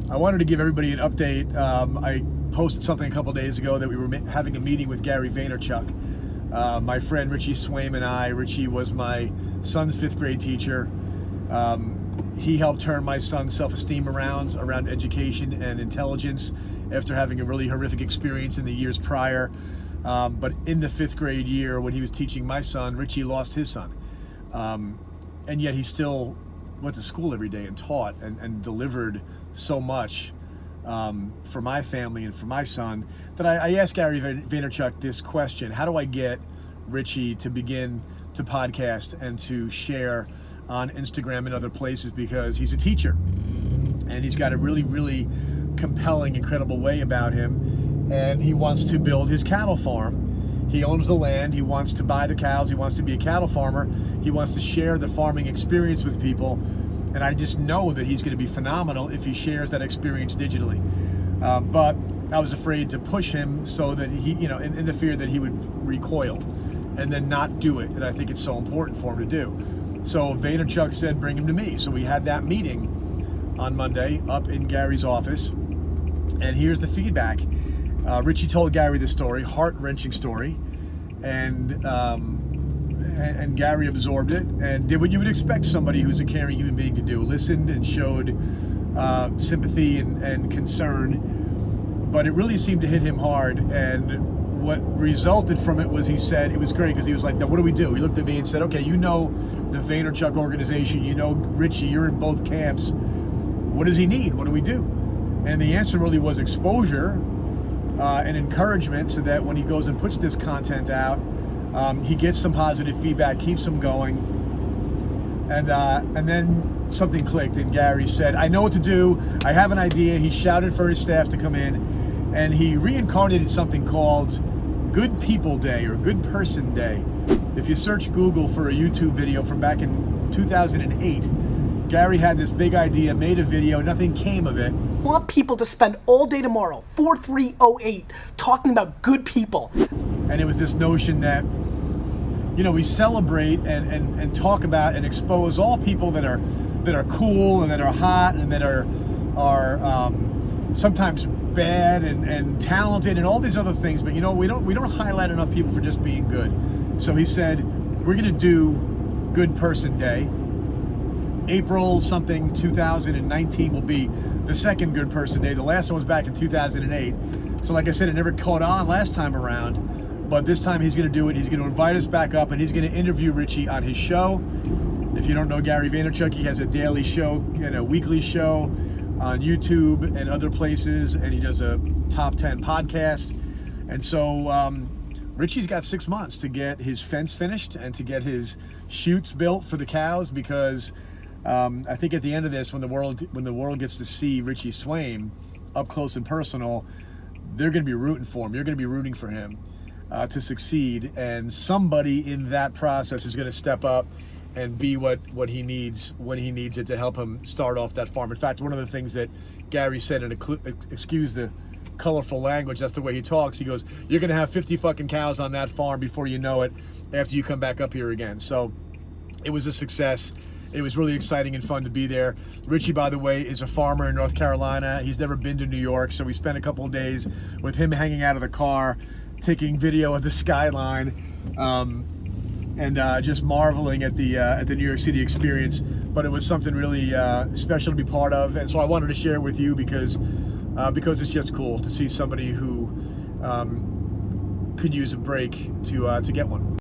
I wanted to give everybody an update. I posted something a couple days ago that we were having a meeting with Gary Vaynerchuk. My friend Richie Swaim and I. Richie was my son's 5th grade teacher. He helped turn my son's self-esteem around education and intelligence after having a really horrific experience in the years prior. But in the 5th grade year, when he was teaching my son, Richie lost his son. And yet he still went to school every day and taught and delivered so much for my family and for my son that I asked Gary Vaynerchuk this question: how do I get Richie to begin to podcast and to share on Instagram and other places? Because he's a teacher and he's got a really, really compelling, incredible way about him, and he wants to build his cattle farm. He owns the land, he wants to buy the cows, he wants to be a cattle farmer, he wants to share the farming experience with people, and I just know that he's going to be phenomenal if he shares that experience digitally. But I was afraid to push him so that he, in the fear that he would recoil and then not do it, and I think it's so important for him to do. So Vaynerchuk said, bring him to me. So we had that meeting on Monday up in Gary's office, and here's the feedback. Richie told Gary the story, heart-wrenching story, and Gary absorbed it and did what you would expect somebody who's a caring human being to do. Listened and showed sympathy and concern, but it really seemed to hit him hard. And what resulted from it was, he said, it was great because he was like, now what do we do? He looked at me and said, okay, you know the Vaynerchuk organization, you know Richie, you're in both camps. What does he need? What do we do? And the answer really was exposure and encouragement, so that when he goes and puts this content out, he gets some positive feedback, keeps him going. And then something clicked, and Gary said, I know what to do. I have an idea. He shouted for his staff to come in, and he reincarnated something called Good People Day or Good Person Day. If you search Google for a YouTube video from back in 2008, Gary had this big idea, made a video, nothing came of it. I want people to spend all day tomorrow, 4308, talking about good people. And it was this notion that, we celebrate and talk about and expose all people that are cool and that are hot and that are sometimes bad and talented and all these other things. But we don't highlight enough people for just being good. So he said, we're gonna do Good Person Day. April something 2019 will be the second Good Person Day. The last one was back in 2008. So like I said, it never caught on last time around, but this time he's going to do it. He's going to invite us back up, and he's going to interview Richie on his show. If you don't know Gary Vaynerchuk, he has a daily show and a weekly show on YouTube and other places, and he does a top 10 podcast. And so Richie's got 6 months to get his fence finished and to get his chutes built for the cows, because I think at the end of this, when the world gets to see Richie Swaim up close and personal, they're going to be rooting for him. You're going to be rooting for him to succeed, and somebody in that process is going to step up and be what he needs when he needs it to help him start off that farm. In fact, one of the things that Gary said, and excuse the colorful language, that's the way he talks. He goes, "You're going to have 50 fucking cows on that farm before you know it, after you come back up here again." So it was a success. It was really exciting and fun to be there. Richie, by the way, is a farmer in North Carolina. He's never been to New York, so we spent a couple of days with him hanging out of the car, taking video of the skyline, and just marveling at the New York City experience. But it was something really special to be part of, and so I wanted to share it with you because it's just cool to see somebody who could use a break to get one.